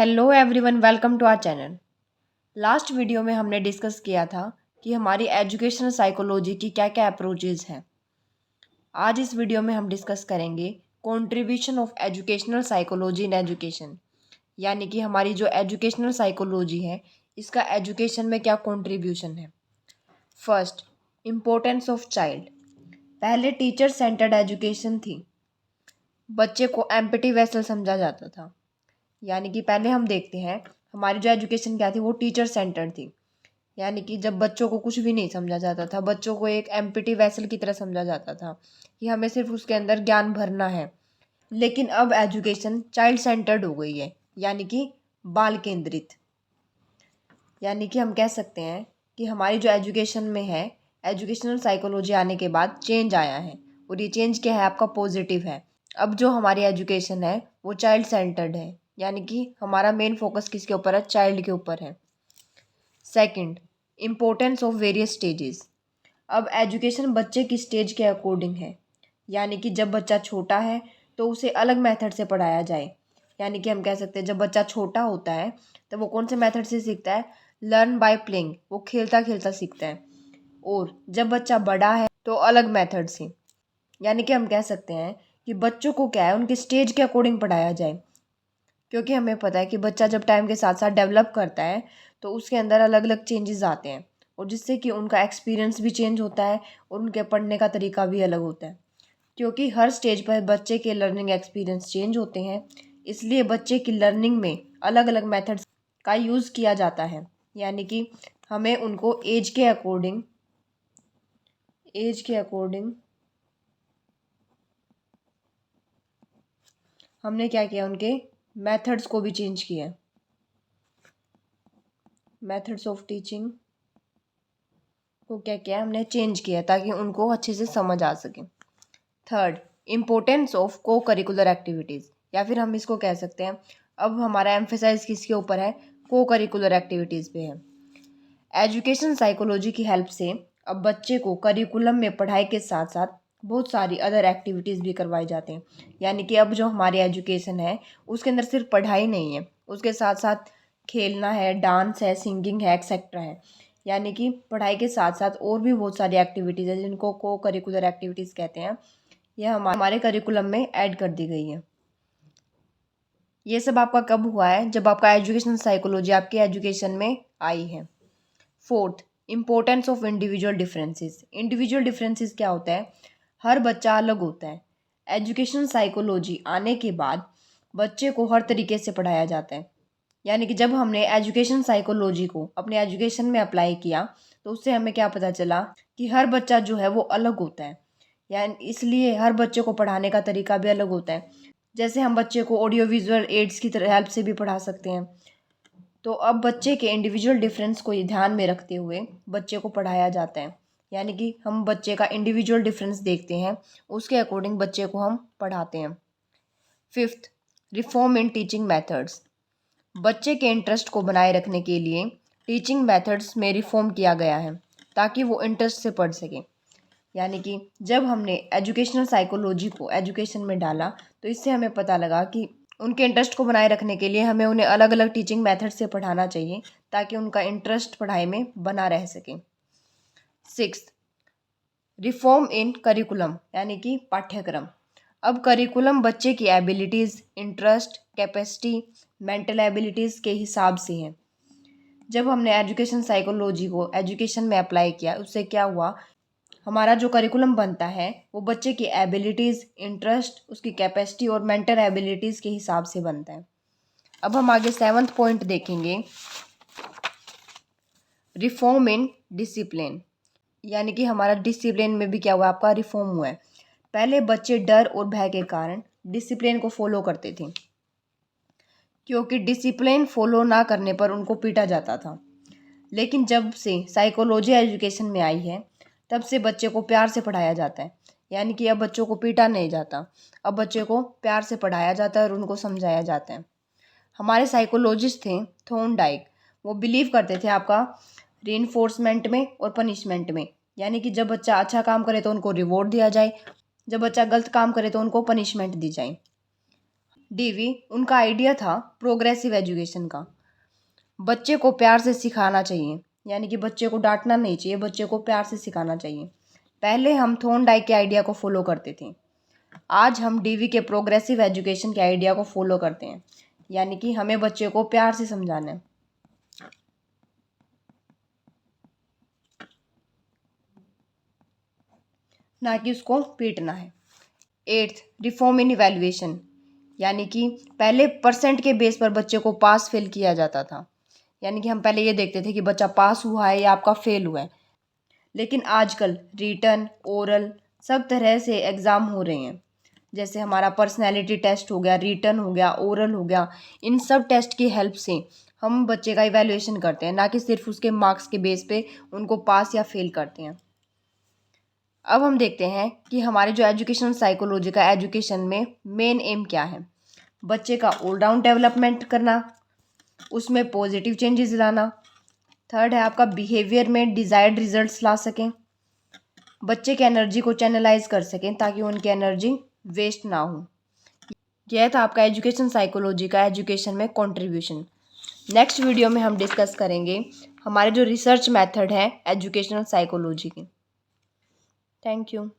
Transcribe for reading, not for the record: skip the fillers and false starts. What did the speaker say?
Hello everyone, welcome to our channel. Last video में हमने discuss किया था कि हमारी एजुकेशनल साइकोलॉजी की क्या क्या अप्रोचेज हैं। आज इस वीडियो में हम डिस्कस करेंगे contribution of educational psychology in education, यानी कि हमारी जो एजुकेशनल साइकोलॉजी है इसका एजुकेशन में क्या कंट्रीब्यूशन है। First, importance of child. पहले टीचर सेंटर्ड एजुकेशन थी, बच्चे को एम्पटी वेसल समझा जाता था। यानी कि पहले हम देखते हैं हमारी जो एजुकेशन क्या थी वो टीचर सेंटर्ड थी। यानी कि जब बच्चों को कुछ भी नहीं समझा जाता था, बच्चों को एक एम्प्टी वेसल की तरह समझा जाता था कि हमें सिर्फ उसके अंदर ज्ञान भरना है। लेकिन अब एजुकेशन चाइल्ड सेंटर्ड हो गई है, यानी कि बाल केंद्रित। यानी कि हम कह सकते हैं कि हमारी जो एजुकेशन में है, एजुकेशनल साइकोलॉजी आने के बाद चेंज आया है, और ये चेंज क्या है, आपका पॉजिटिव है। अब जो हमारी एजुकेशन है वो चाइल्ड सेंटर्ड है, यानी कि हमारा मेन फोकस किसके ऊपर है, चाइल्ड के ऊपर है। Second, importance of various stages. अब एजुकेशन बच्चे की स्टेज के अकॉर्डिंग है, यानी कि जब बच्चा छोटा है तो उसे अलग मेथड से पढ़ाया जाए। यानी कि हम कह सकते हैं जब बच्चा छोटा होता है तो वो कौन से मेथड से सीखता है, लर्न बाय प्लेइंग, वो खेलता खेलता सीखता है। और जब बच्चा बड़ा है तो अलग मेथड से। यानी कि हम कह सकते हैं कि बच्चों को क्या है, उनके स्टेज के अकॉर्डिंग पढ़ाया जाए, क्योंकि हमें पता है कि बच्चा जब टाइम के साथ साथ डेवलप करता है तो उसके अंदर अलग अलग चेंजेस आते हैं, और जिससे कि उनका एक्सपीरियंस भी चेंज होता है और उनके पढ़ने का तरीका भी अलग होता है। क्योंकि हर स्टेज पर बच्चे के लर्निंग एक्सपीरियंस चेंज होते हैं, इसलिए बच्चे की लर्निंग में अलग अलग मेथड्स का यूज़ किया जाता है। यानी कि हमें उनको एज के अकॉर्डिंग हमने क्या किया, उनके मेथड्स को भी चेंज किया, मेथड्स ऑफ टीचिंग को क्या किया हमने, चेंज किया, ताकि उनको अच्छे से समझ आ सके। थर्ड, इम्पोर्टेंस ऑफ को करिकुलर एक्टिविटीज़, या फिर हम इसको कह सकते हैं अब हमारा एम्फेसाइज किसके ऊपर है, को करिकुलर एक्टिविटीज़ पे है। एजुकेशन साइकोलॉजी की हेल्प से अब बच्चे को करिकुलम में पढ़ाई के साथ साथ बहुत सारी अदर एक्टिविटीज़ भी करवाई जाते हैं। यानी कि अब जो हमारी एजुकेशन है उसके अंदर सिर्फ पढ़ाई नहीं है, उसके साथ साथ खेलना है, डांस है, सिंगिंग है, एक्सेट्रा है। यानी कि पढ़ाई के साथ साथ और भी बहुत सारी एक्टिविटीज़ है जिनको को करिकुलर एक्टिविटीज़ कहते हैं, यह हमारे करिकुलम में ऐड कर दी गई है। ये सब आपका कब हुआ है, जब आपका एजुकेशन साइकोलॉजी आपके एजुकेशन में आई है। Fourth, importance of individual differences. Individual differences क्या होता है, हर बच्चा अलग होता है। एजुकेशन साइकोलॉजी आने के बाद बच्चे को हर तरीके से पढ़ाया जाता है। यानी कि जब हमने एजुकेशन साइकोलॉजी को अपने एजुकेशन में अप्लाई किया तो उससे हमें क्या पता चला कि हर बच्चा जो है वो अलग होता है, यानी इसलिए हर बच्चे को पढ़ाने का तरीका भी अलग होता है। जैसे हम बच्चे को ऑडियो विजुअल एड्स की तरह हेल्प से भी पढ़ा सकते हैं। तो अब बच्चे के इंडिविजुअल डिफरेंस को ध्यान में रखते हुए बच्चे को पढ़ाया जाता है। यानी कि हम बच्चे का इंडिविजुअल डिफरेंस देखते हैं, उसके अकॉर्डिंग बच्चे को हम पढ़ाते हैं। Fifth, reform in teaching methods. बच्चे के इंटरेस्ट को बनाए रखने के लिए टीचिंग मेथड्स में रिफॉर्म किया गया है ताकि वो इंटरेस्ट से पढ़ सके। यानी कि जब हमने एजुकेशनल साइकोलॉजी को एजुकेशन में डाला तो इससे हमें पता लगा कि उनके इंटरेस्ट को बनाए रखने के लिए हमें उन्हें अलग अलग टीचिंग मेथड से पढ़ाना चाहिए ताकि उनका इंटरेस्ट पढ़ाई में बना रह सके। सिक्स, रिफॉर्म इन करिकुलम, यानी कि पाठ्यक्रम। अब करिकुलम बच्चे की abilities, interest, capacity, mental abilities के हिसाब से है। जब हमने एजुकेशन साइकोलॉजी को एजुकेशन में अप्लाई किया उससे क्या हुआ, हमारा जो करिकुलम बनता है वो बच्चे की एबिलिटीज़, इंटरेस्ट, उसकी कैपेसिटी और मेंटल एबिलिटीज़ के हिसाब से बनता है। अब हम आगे सेवन्थ पॉइंट देखेंगे, रिफॉर्म इन डिसिप्लिन। यानी कि हमारा डिसिप्लिन में भी क्या हुआ, आपका रिफॉर्म हुआ है। पहले बच्चे डर और भय के कारण डिसिप्लिन को फॉलो करते थे, क्योंकि डिसिप्लिन फॉलो ना करने पर उनको पीटा जाता था। लेकिन जब से साइकोलॉजी एजुकेशन में आई है तब से बच्चे को प्यार से पढ़ाया जाता है। यानी कि अब बच्चों को पीटा नहीं जाता, अब बच्चे को प्यार से पढ़ाया जाता है और उनको समझाया जाता है। हमारे साइकोलॉजिस्ट थे थॉर्नडाइक, वो बिलीव करते थे आपका रीइंफोर्समेंट में और पनिशमेंट में। यानी कि जब बच्चा अच्छा काम करे तो उनको रिवॉर्ड दिया जाए, जब बच्चा गलत काम करे तो उनको पनिशमेंट दी जाए। डीवी उनका आइडिया था प्रोग्रेसिव एजुकेशन का। बच्चे को प्यार से सिखाना चाहिए, यानी कि बच्चे को डांटना नहीं चाहिए, बच्चे को प्यार से सिखाना चाहिए। पहले हम थॉर्नडाइक के आइडिया को फॉलो करते थे, आज हम डीवी के प्रोग्रेसिव एजुकेशन के आइडिया को फॉलो करते हैं, यानी कि हमें बच्चे को प्यार से समझाना है, ना कि उसको पीटना है। 8th, रिफॉर्म इन इवैल्यूएशन, यानी कि पहले परसेंट के बेस पर बच्चे को पास फेल किया जाता था, यानी कि हम पहले ये देखते थे कि बच्चा पास हुआ है या आपका फेल हुआ है, लेकिन आजकल रिटन, ओरल सब तरह से एग्ज़ाम हो रहे हैं। जैसे हमारा पर्सनैलिटी टेस्ट हो गया, रिटन हो गया, ओरल हो गया, इन सब टेस्ट की हेल्प से हम बच्चे का इवैल्यूएशन करते हैं, ना कि सिर्फ उसके मार्क्स के बेस पे उनको पास या फेल करते हैं। अब हम देखते हैं कि हमारे जो एजुकेशनल साइकोलॉजी का एजुकेशन में मेन एम क्या है। बच्चे का ऑलराउंड डेवलपमेंट करना, उसमें पॉजिटिव चेंजेस लाना। थर्ड है आपका बिहेवियर में डिज़ायर्ड रिजल्ट्स ला सकें, बच्चे की एनर्जी को चैनलाइज कर सकें ताकि उनकी एनर्जी वेस्ट ना हो। यह था आपका एजुकेशन साइकोलॉजी का एजुकेशन में कंट्रीब्यूशन। नेक्स्ट वीडियो में हम डिस्कस करेंगे हमारे जो रिसर्च मेथड है एजुकेशनल साइकोलॉजी की। Thank you.